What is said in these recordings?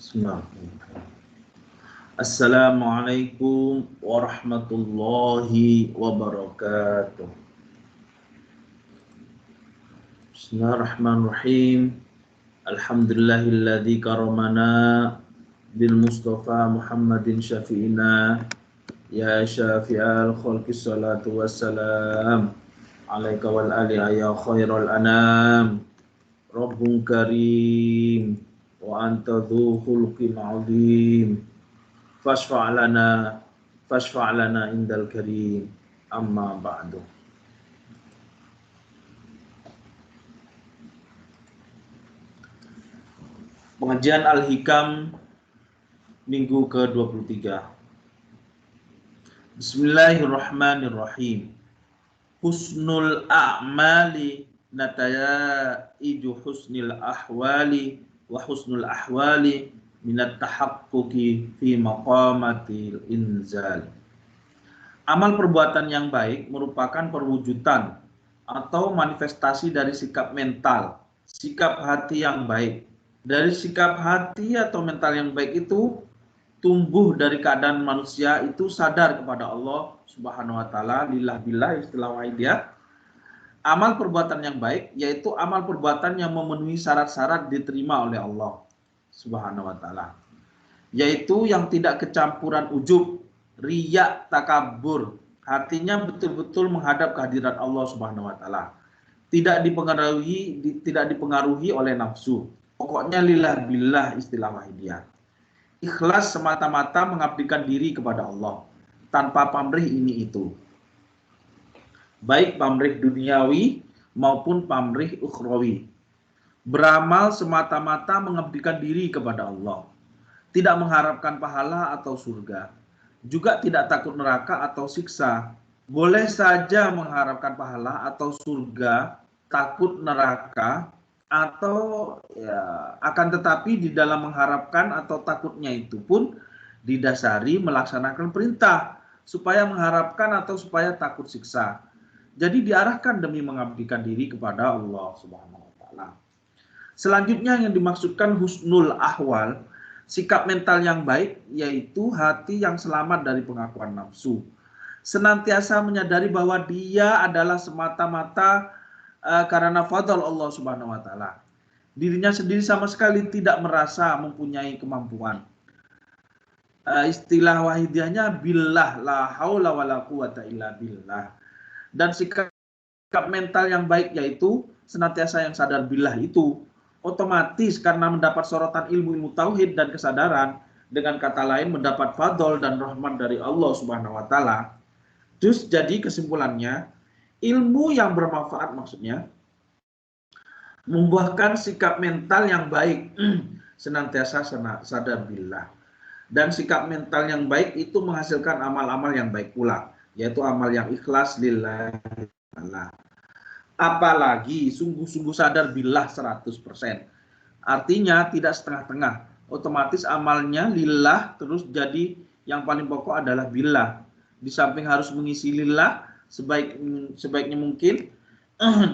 Bismillahirrahmanirrahim. Assalamualaikum warahmatullahi wabarakatuh. Bismillahirrahmanirrahim. Alhamdulillahilladzi karamana bil Mustafa Muhammadin syafi'ina ya syafi'al khalqi salatu wassalam alaika wal ali ya khairal anam Rabbun karim wa anta dhu khulqin azim fashfa'lana indal karim amma ba'du. Pengajian Al-Hikam minggu ke-23. Bismillahirrahmanirrahim. Husnul a'mali natayaju husnil ahwali wa husnul ahwali minat tahaqquqi fi maqamatil inzal. Amal perbuatan yang baik merupakan perwujudan atau manifestasi dari sikap mental, sikap hati yang baik. Dari sikap hati atau mental yang baik itu tumbuh dari keadaan manusia itu sadar kepada Allah Subhanahu wa taala, lillah billah istilah wahidiyah. Amal perbuatan yang baik yaitu amal perbuatan yang memenuhi syarat-syarat diterima oleh Allah Subhanahu wa taala. Yaitu yang tidak kecampuran ujub, riya, takabur. Hatinya betul-betul menghadap kehadiran Allah Subhanahu wa taala. Tidak dipengaruhi oleh nafsu. Pokoknya lillah billah istilah wahidiyah. Ikhlas semata-mata mengabdikan diri kepada Allah tanpa pamrih ini itu. Baik pamrih duniawi maupun pamrih ukhrawi. Beramal semata-mata mengabdikan diri kepada Allah. Tidak mengharapkan pahala atau surga. Juga tidak takut neraka atau siksa. Boleh saja mengharapkan pahala atau surga, takut neraka, atau akan tetapi di dalam mengharapkan atau takutnya itu pun didasari melaksanakan perintah supaya mengharapkan atau supaya takut siksa. Jadi diarahkan demi mengabdikan diri kepada Allah Subhanahu wa taala. Selanjutnya yang dimaksudkan husnul ahwal, sikap mental yang baik yaitu hati yang selamat dari pengakuan nafsu. Senantiasa menyadari bahwa dia adalah semata-mata karena fadl Allah Subhanahu wa taala. Dirinya sendiri sama sekali tidak merasa mempunyai kemampuan. Istilah wahidiyahnya billah la haula wala quwata illa billah. Dan sikap mental yang baik yaitu senantiasa yang sadar billah itu otomatis karena mendapat sorotan ilmu tauhid dan kesadaran, dengan kata lain mendapat fadl dan rahmat dari Allah Subhanahu wa taala. Terus jadi kesimpulannya, ilmu yang bermanfaat maksudnya membuahkan sikap mental yang baik, senantiasa sadar billah. Dan sikap mental yang baik itu menghasilkan amal-amal yang baik pula, yaitu amal yang ikhlas lillahi ta'ala. Apalagi sungguh-sungguh sadar billah 100%. Artinya tidak setengah-tengah. Otomatis amalnya lillah, terus jadi yang paling pokok adalah billah. Di samping harus mengisi lillah sebaiknya mungkin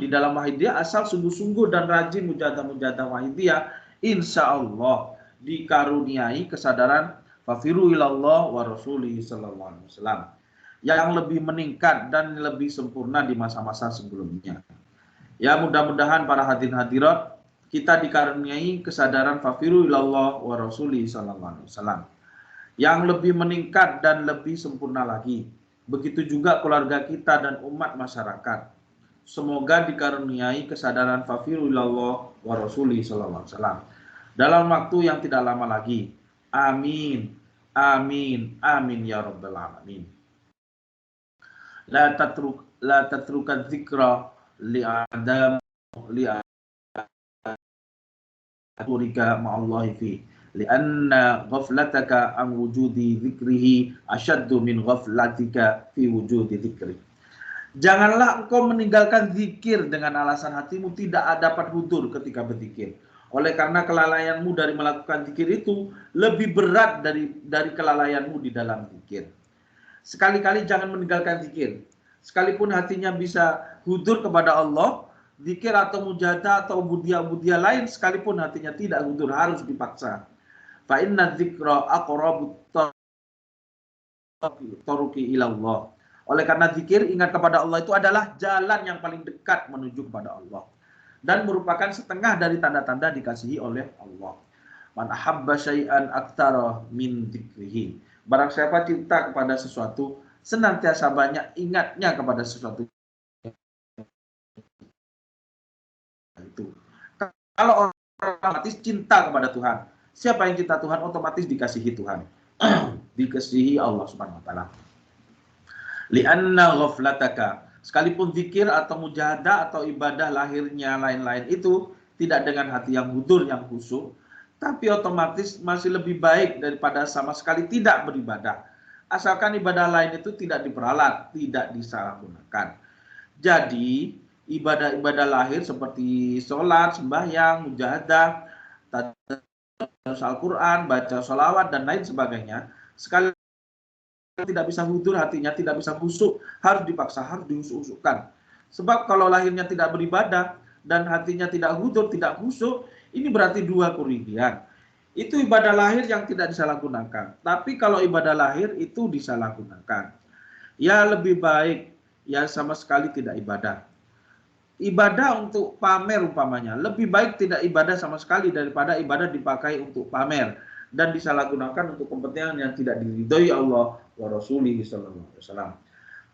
di dalam wahidiyah, asal sungguh-sungguh dan rajin mujadah wahidiyah, insya Allah dikaruniai kesadaran fafiru ilallah wa rasulihi sallallahu alaihi wasallam yang lebih meningkat dan lebih sempurna di masa-masa sebelumnya. Ya, mudah-mudahan para hadirin hadirat kita dikaruniai kesadaran fafiru ilallah wa rasulihi sallallahu alaihi wasallam yang lebih meningkat dan lebih sempurna lagi. Begitu juga keluarga kita dan umat masyarakat. Semoga dikaruniai kesadaran fafiru ilallah wa rasulihi sallallahu alaihi wasallam dalam waktu yang tidak lama lagi. Amin. Amin. Amin ya rabbal alamin. La tatrukan dzikra li'adam li'adurika ma'allahi fi li'anna ghaflataka an wujudi dzikrihi asyaddu min ghaflatika fi wujudi dzikri. Janganlah engkau meninggalkan zikir dengan alasan hatimu tidak dapat hudur ketika berzikir. Oleh karena kelalaianmu dari melakukan zikir itu lebih berat dari kelalaianmu di dalam zikir. Sekali-kali jangan meninggalkan zikir. Sekalipun hatinya bisa hudur kepada Allah, zikir atau mujahadah atau budia lain sekalipun hatinya tidak hudur, harus dipaksa. Fa inna dzikra aqrabut taruki ilallah. Oleh karena zikir, ingat kepada Allah itu adalah jalan yang paling dekat menuju kepada Allah. Dan merupakan setengah dari tanda-tanda dikasihi oleh Allah. Man ahabba syai'an aktsara min dzikrihi. Barang siapa cinta kepada sesuatu, senantiasa banyak ingatnya kepada sesuatu itu. Kalau orang otomatis cinta kepada Tuhan. Siapa yang cinta Tuhan otomatis dikasihi Tuhan. Dikasihi Allah Subhanahu wa taala. Li'anna ghaflataka, sekalipun zikir atau mujahadah atau ibadah lahirnya lain-lain itu tidak dengan hati yang hudur, yang khusyuk, tapi otomatis masih lebih baik daripada sama sekali tidak beribadah. Asalkan ibadah lain itu tidak diperalat, tidak disalahgunakan. Jadi ibadah-ibadah lahir seperti sholat, sembahyang, mujahadah, tadarus Al-Quran, baca sholawat dan lain sebagainya, sekali tidak bisa hudur hatinya, tidak bisa khusyuk, harus dipaksa, harus diusuk-usukkan. Sebab kalau lahirnya tidak beribadah dan hatinya tidak hudur, tidak khusyuk, ini berarti dua kerugian. Itu ibadah lahir yang tidak disalahgunakan. Tapi kalau ibadah lahir itu disalahgunakan, ya lebih baik ya sama sekali tidak ibadah. Ibadah untuk pamer umpamanya, lebih baik tidak ibadah sama sekali daripada ibadah dipakai untuk pamer dan disalahgunakan untuk kepentingan yang tidak diridhoi Allah wa Rasulih sallallahu alaihi wasallam.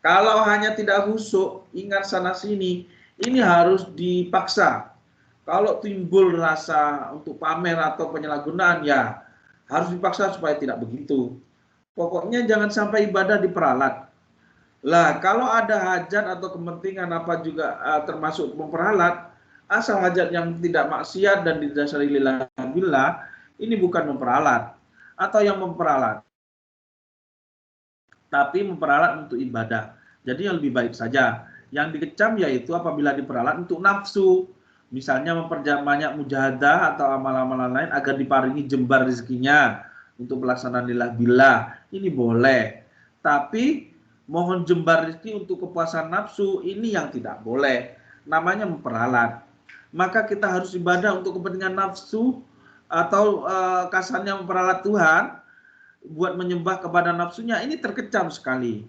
Kalau hanya tidak khusyuk, ingat sana sini, ini harus dipaksa. Kalau timbul rasa untuk pamer atau penyalahgunaan, ya harus dipaksa supaya tidak begitu. Pokoknya jangan sampai ibadah diperalat. Lah, kalau ada hajat atau kepentingan apa juga termasuk memperalat, asal hajat yang tidak maksiat dan didasari lillahi billah, ini bukan memperalat atau yang memperalat, tapi memperalat untuk ibadah. Jadi yang lebih baik saja. Yang dikecam yaitu apabila diperalat untuk nafsu, misalnya memperbanyak mujahadah atau amal-amalan lain agar diparingi jembar rezekinya untuk pelaksanaan lillahi billah. Ini boleh. Tapi mohon jembar rezeki untuk kepuasan nafsu, ini yang tidak boleh. Namanya memperalat. Maka kita harus ibadah untuk kepentingan nafsu atau kasarnya memperalat Tuhan buat menyembah kepada nafsunya, ini terkecam sekali.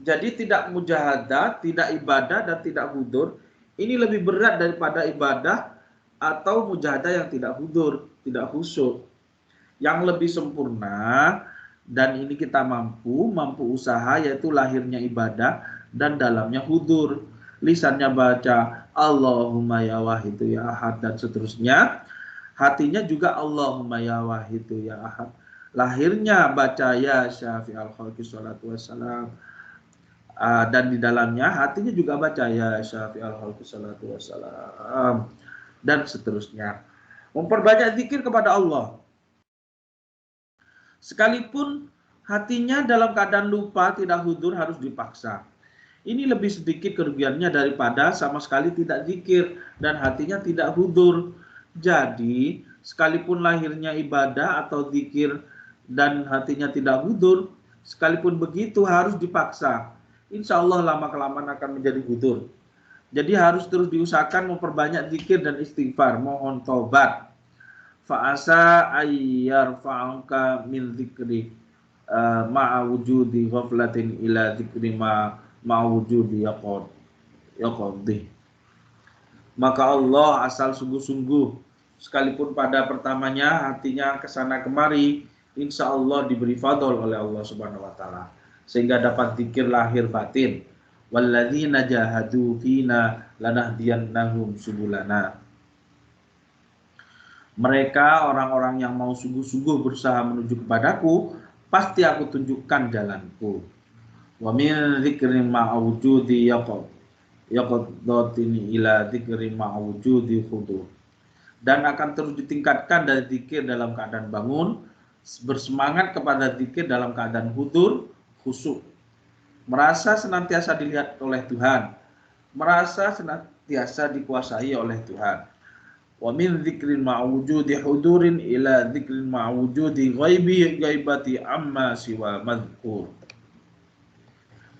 Jadi tidak mujahadah, tidak ibadah dan tidak hudur, ini lebih berat daripada ibadah atau mujahadah yang tidak hudur, tidak khusyuk. Yang lebih sempurna dan ini kita mampu usaha yaitu lahirnya ibadah dan dalamnya hudur. Lisannya baca Allahumma ya wahidu ya ahad dan seterusnya. Hatinya juga Allahumma ya wahidu ya ahad. Lahirnya baca ya syafi'al khalqi sholatu wassalam. Dan di dalamnya hatinya juga baca ya syafi'al khalqi sholatu wassalam. Dan seterusnya. Memperbanyak zikir kepada Allah. Sekalipun hatinya dalam keadaan lupa, tidak hudur, harus dipaksa. Ini lebih sedikit kerugiannya daripada sama sekali tidak zikir dan hatinya tidak hudur. Jadi, sekalipun lahirnya ibadah atau zikir dan hatinya tidak hudur, sekalipun begitu harus dipaksa. Insya Allah lama-kelamaan akan menjadi hudur. Jadi harus terus diusahakan memperbanyak zikir dan istighfar, mohon taubat. Fa'asa ayyarfa'uka min dzikri ma'a wujudi ghaflatin ila dzikri ma'a wujudi yaqadhi. Maka Allah asal sungguh-sungguh, sekalipun pada pertamanya hatinya kesana kemari, insya Allah diberi fadl oleh Allah Subhanahu wa taala sehingga dapat zikir lahir batin. Walladzina jahadu fina lanahdiyannahum subulana. Mereka orang-orang yang mau sungguh-sungguh berusaha menuju kepadaku, pasti aku tunjukkan jalanku. Wa min dzikri ma'wujudi yaqaddatini ila dzikri ma'wujudi khudu. Dan akan terus ditingkatkan dari zikir dalam keadaan bangun, bersemangat kepada zikir dalam keadaan hudur, khusyuk. Merasa senantiasa dilihat oleh Tuhan, merasa senantiasa dikuasai oleh Tuhan. Wa min dzikrin ma'wujudi hudurin ila dzikrin ma'wujudi ghaibati amma siwa madhkur.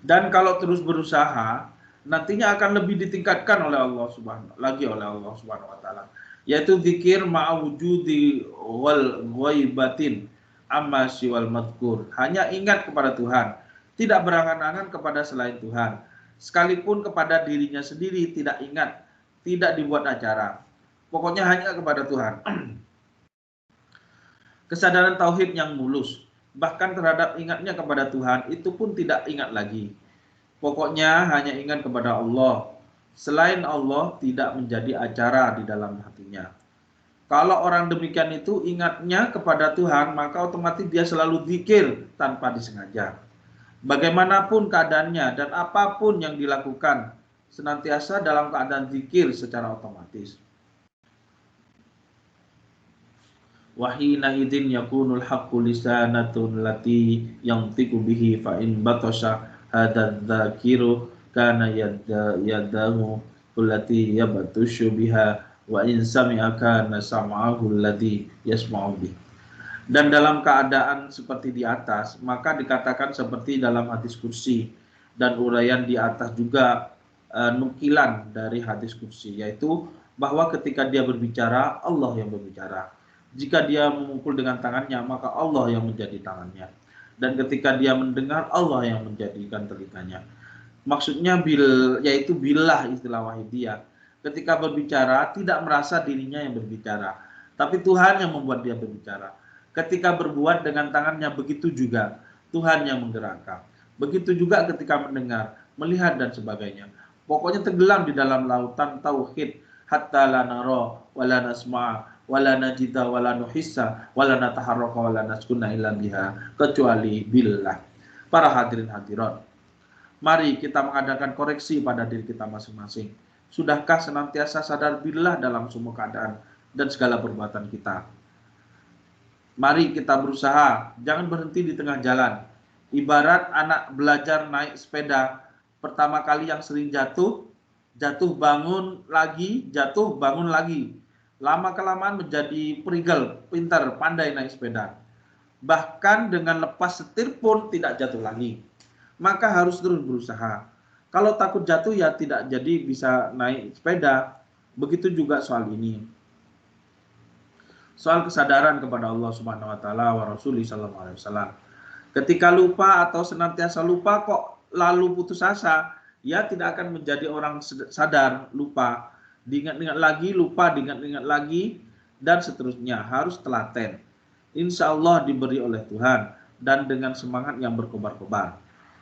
Dan kalau terus berusaha, nantinya akan lebih ditingkatkan oleh Allah Subhanahu wa taala, yaitu zikir ma'wujudi wal ghaibatin amma siwal madkur. Hanya ingat kepada Tuhan, tidak berangan-angan kepada selain Tuhan. Sekalipun kepada dirinya sendiri tidak ingat, tidak dibuat acara. Pokoknya hanya kepada Tuhan. Kesadaran tauhid yang mulus, bahkan terhadap ingatnya kepada Tuhan itu pun tidak ingat lagi. Pokoknya hanya ingat kepada Allah. Selain Allah tidak menjadi acara di dalam hatinya. Kalau orang demikian itu ingatnya kepada Tuhan, maka otomatis dia selalu zikir tanpa disengaja. Bagaimanapun keadaannya dan apapun yang dilakukan, senantiasa dalam keadaan zikir secara otomatis. Wahina idin yakunul haqqu lisanatun lati yantiqu bihi fa in batasha hadza dzakiru kana yadahu allati yabtushu biha wa in sami'a kana sam'ahu alladhi yasma'u bih. Dan dalam keadaan seperti di atas, maka dikatakan seperti dalam hadis kursi, dan uraian di atas juga nukilan dari hadis kursi, yaitu bahwa ketika dia berbicara, Allah yang berbicara. Jika dia memukul dengan tangannya, maka Allah yang menjadi tangannya. Dan ketika dia mendengar, Allah yang menjadikan telinganya. Maksudnya yaitu billah, istilah wahidiyah. Ketika berbicara, tidak merasa dirinya yang berbicara, tapi Tuhan yang membuat dia berbicara. Ketika berbuat dengan tangannya, begitu juga Tuhan yang menggerakkan. Begitu juga ketika mendengar, melihat dan sebagainya. Pokoknya tenggelam di dalam lautan tauhid, hatta la nara wa la nasma' wala najida wala nuhissa wala nataharraka wala naskuna illa biha, kecuali billah. Para hadirin hadirat, mari kita mengadakan koreksi pada diri kita masing-masing. Sudahkah senantiasa sadar billah dalam semua keadaan dan segala perbuatan kita? Mari kita berusaha, jangan berhenti di tengah jalan. Ibarat anak belajar naik sepeda, pertama kali yang sering jatuh, jatuh bangun lagi, jatuh bangun lagi. Lama-kelamaan menjadi perigel, pintar, pandai naik sepeda. Bahkan dengan lepas setir pun tidak jatuh lagi. Maka harus terus berusaha. Kalau takut jatuh ya tidak jadi bisa naik sepeda. Begitu juga soal ini. Soal kesadaran kepada Allah Subhanahu wa taala wa Rasulih sallallahu alaihi wasallam. Ketika lupa atau senantiasa lupa kok lalu putus asa, ya tidak akan menjadi orang sadar, lupa. Diingat-ingat lagi, lupa, diingat-ingat lagi, dan seterusnya. Harus telaten. Insya Allah diberi oleh Tuhan, dan dengan semangat yang berkobar-kobar.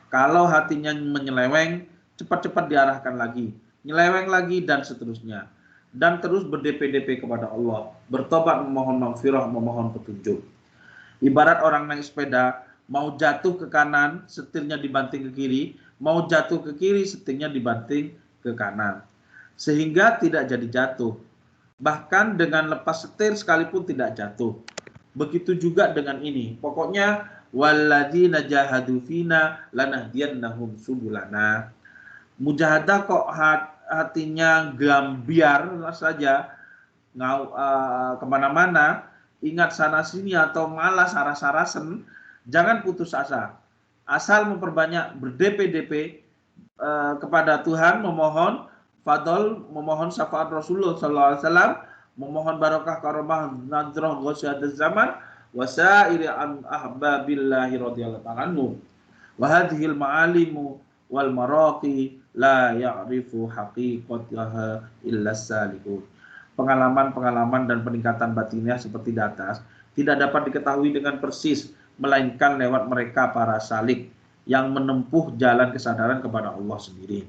Kalau hatinya menyeleweng, cepat-cepat diarahkan lagi. Nyeleweng lagi, dan seterusnya. Dan terus berdp-dp kepada Allah. Bertobat, memohon maghfirah, memohon petunjuk. Ibarat orang naik sepeda, mau jatuh ke kanan, setirnya dibanting ke kiri. Mau jatuh ke kiri, setirnya dibanting ke kanan. Sehingga tidak jadi jatuh. Bahkan dengan lepas setir sekalipun tidak jatuh. Begitu juga dengan ini. Pokoknya walladzina jahadu fina lanahdiyannahum subulana. Mujahadah kok hatinya gambiar saja, kemana-mana, ingat sana sini atau malas saras-sarasen, jangan putus asa. Asal memperbanyak berdp-dp kepada Tuhan, memohon fadl, memohon syafaat Rasulullah sallallahu alaihi wasallam, memohon barakah karamah nadrah ghasyadz zaman wasairi an ahbabillahi radhiyallahu anhu. Wa hadhil ma'alimu wal maraqi la ya'rifu haqiqataha illa salikun. Pengalaman-pengalaman dan peningkatan batiniah seperti di atas tidak dapat diketahui dengan persis, melainkan lewat mereka para salik yang menempuh jalan kesadaran kepada Allah sendiri.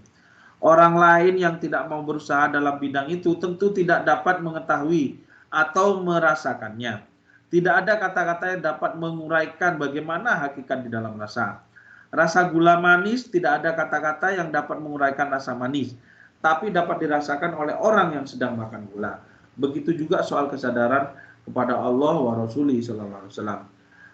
Orang lain yang tidak mau berusaha dalam bidang itu tentu tidak dapat mengetahui atau merasakannya. Tidak ada kata-kata yang dapat menguraikan bagaimana hakikat di dalam rasa. Rasa gula manis, tidak ada kata-kata yang dapat menguraikan rasa manis, tapi dapat dirasakan oleh orang yang sedang makan gula. Begitu juga soal kesadaran kepada Allah wa Rasulih sallallahu alaihi wasallam.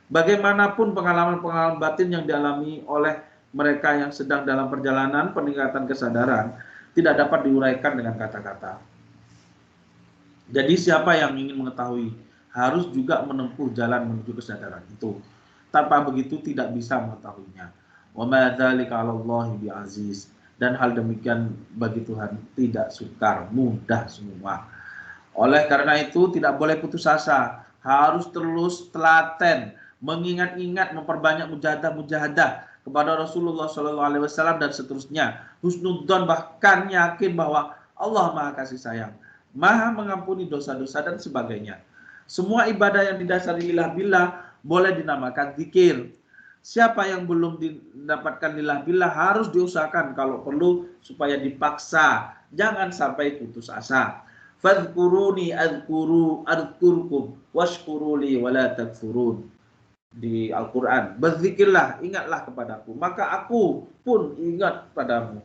Bagaimanapun pengalaman-pengalaman batin yang dialami oleh mereka yang sedang dalam perjalanan peningkatan kesadaran tidak dapat diuraikan dengan kata-kata. Jadi siapa yang ingin mengetahui harus juga menempuh jalan menuju kesadaran itu. Tanpa begitu tidak bisa mengetahuinya. Wa ma dzalika 'alallahi bi'aziz. Dan hal demikian bagi Tuhan tidak sukar, mudah semua. Oleh karena itu tidak boleh putus asa, harus terus telaten, mengingat-ingat, memperbanyak mujahadah kepada Rasulullah SAW dan seterusnya. Husnudzon, bahkan yakin bahwa Allah Maha Kasih Sayang, Maha mengampuni dosa-dosa dan sebagainya. Semua ibadah yang didasari lillah billah boleh dinamakan zikir. Siapa yang belum mendapatkan lillah billah harus diusahakan kalau perlu supaya dipaksa. Jangan sampai putus asa. Fadhkuruni adhkurkum washkuruli wala takfurun. Di Al-Quran, berzikirlah, ingatlah kepadaku, maka aku pun ingat padamu.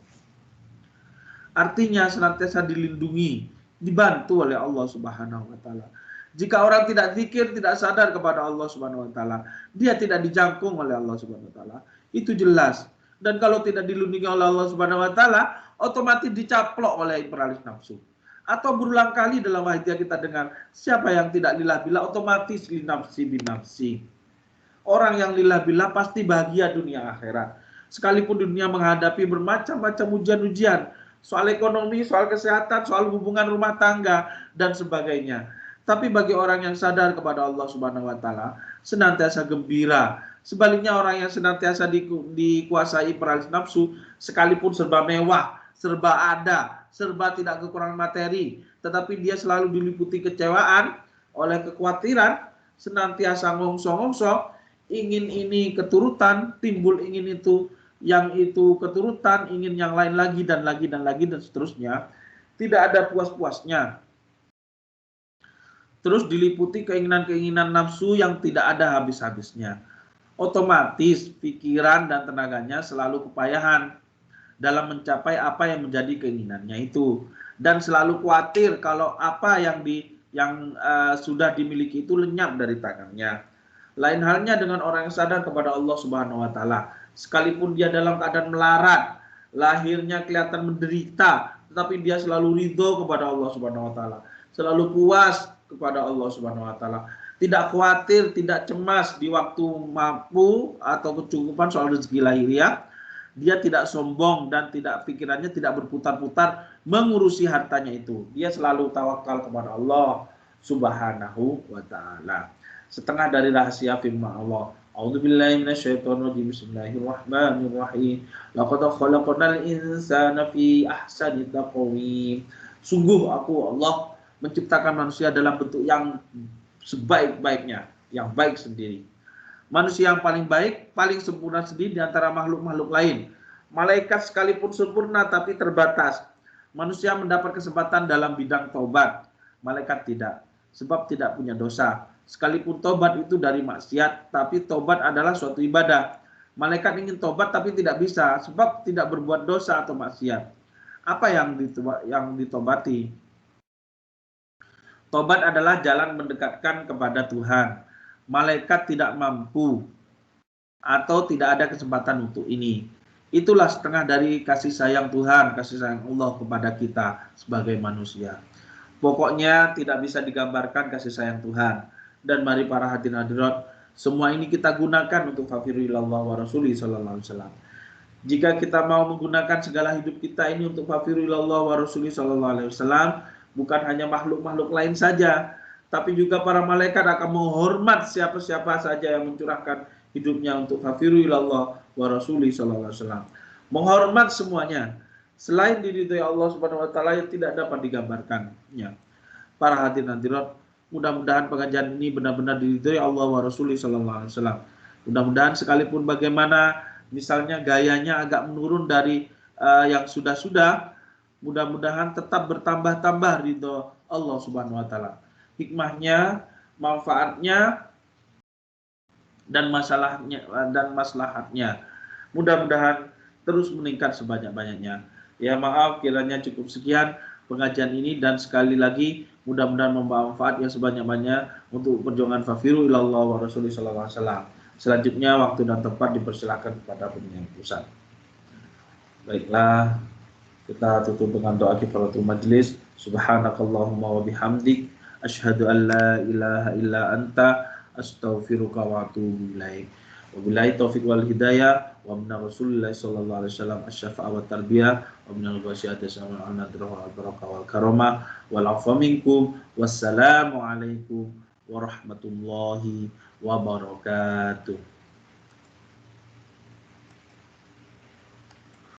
Artinya senantiasa dilindungi, dibantu oleh Allah Subhanahu wa taala. Jika orang tidak zikir, tidak sadar kepada Allah Subhanahu wa taala, dia tidak dijangkung oleh Allah Subhanahu wa taala. Itu jelas. Dan kalau tidak dilindungi oleh Allah Subhanahu wa taala, otomatis dicaplok oleh imperalis nafsu. Atau berulang kali dalam hadis kita dengar, siapa yang tidak lillah billah otomatis linafsi binafsi. Orang yang lillah billah pasti bahagia dunia akhirat. Sekalipun dunia menghadapi bermacam-macam ujian-ujian, soal ekonomi, soal kesehatan, soal hubungan rumah tangga, dan sebagainya. Tapi bagi orang yang sadar kepada Allah Subhanahu wa taala, senantiasa gembira. Sebaliknya orang yang senantiasa dikuasai peralis nafsu, sekalipun serba mewah, serba ada, serba tidak kekurangan materi, tetapi dia selalu diliputi kecewaan oleh kekhawatiran, senantiasa ngongso-ngongso, ingin ini keturutan, timbul ingin itu, yang itu keturutan, ingin yang lain lagi dan lagi dan lagi dan seterusnya. Tidak ada puas-puasnya. Terus diliputi keinginan-keinginan nafsu yang tidak ada habis-habisnya. Otomatis pikiran dan tenaganya selalu kepayahan dalam mencapai apa yang menjadi keinginannya itu, dan selalu khawatir kalau apa yang sudah dimiliki itu lenyap dari tangannya. Lain halnya dengan orang yang sadar kepada Allah Subhanahu wa taala. Sekalipun dia dalam keadaan melarat, lahirnya kelihatan menderita, tetapi dia selalu ridho kepada Allah Subhanahu wa taala. Selalu puas kepada Allah Subhanahu wa taala. Tidak khawatir, tidak cemas di waktu mampu atau kecukupan soal rezeki lahiriah. Dia tidak sombong dan pikirannya tidak berputar-putar mengurusi hartanya itu. Dia selalu tawakal kepada Allah Subhanahu wa taala. Setengah dari rahasia firman Allah. A'udzubillahi minasyaitonirrajim. Bismillahirrahmanirrahim. Laqad khalaqnal insana fi ahsani taqwim. Sungguh aku Allah menciptakan manusia dalam bentuk yang sebaik-baiknya, yang baik sendiri. Manusia yang paling baik, paling sempurna sendiri di antara makhluk-makhluk lain. Malaikat sekalipun sempurna tapi terbatas. Manusia mendapat kesempatan dalam bidang taubat. Malaikat tidak, sebab tidak punya dosa. Sekalipun tobat itu dari maksiat, tapi tobat adalah suatu ibadah. Malaikat ingin tobat tapi tidak bisa, sebab tidak berbuat dosa atau maksiat. Apa yang ditobati? Tobat adalah jalan mendekatkan kepada Tuhan. Malaikat tidak mampu atau tidak ada kesempatan untuk ini. Itulah setengah dari kasih sayang Tuhan, kasih sayang Allah kepada kita sebagai manusia. Pokoknya tidak bisa digambarkan kasih sayang Tuhan. Dan mari para hadirin hadirat, semua ini kita gunakan untuk fafiru ilallah wa rasuli sallallahu alaihi wasallam. Jika kita mau menggunakan segala hidup kita ini untuk fafiru ilallah wa rasuli sallallahu alaihi wasallam, bukan hanya makhluk-makhluk lain saja, tapi juga para malaikat akan menghormat siapa-siapa saja yang mencurahkan hidupnya untuk fafiru ilallah wa rasuli sallallahu alaihi wasallam. Menghormat semuanya. Selain diridhoi Allah Subhanahu wa taala yang tidak dapat digambarkannya. Para hadirin hadirat, mudah-mudahan pengajian ini benar-benar diridhoi Allah wa Rasulullah sallallahu alaihi wasallam. Mudah-mudahan sekalipun bagaimana misalnya gayanya agak menurun dari yang sudah-sudah, mudah-mudahan tetap bertambah-tambah ridho Allah Subhanahu wa taala. Hikmahnya, manfaatnya dan maslahatnya. Mudah-mudahan terus meningkat sebanyak-banyaknya. Ya maaf kiranya cukup sekian pengajian ini, dan sekali lagi mudah-mudahan membawa manfaat yang sebanyak-banyaknya untuk perjuangan fafiru ilallah wa rasulullah sallallahu alaihi wasallam. Selanjutnya waktu dan tempat dipersilakan kepada pimpinan pusat. Baiklah, kita tutup dengan doa kifaratul majlis. Subhanakallahumma wa bihamdik asyhadu an la ilaha illa anta astaghfiruka wa atubu ilaik. Wabillahi taufiq wal hidayah wa minna Rasulillah sallallahu alaihi wasallam asy-syafa'a wa tarbiyah wa minal ghasyiyati sama'al nadrah wal barakah wal karamah wal afwa minkum. Wassalamu alaikum warahmatullahi wabarakatuh.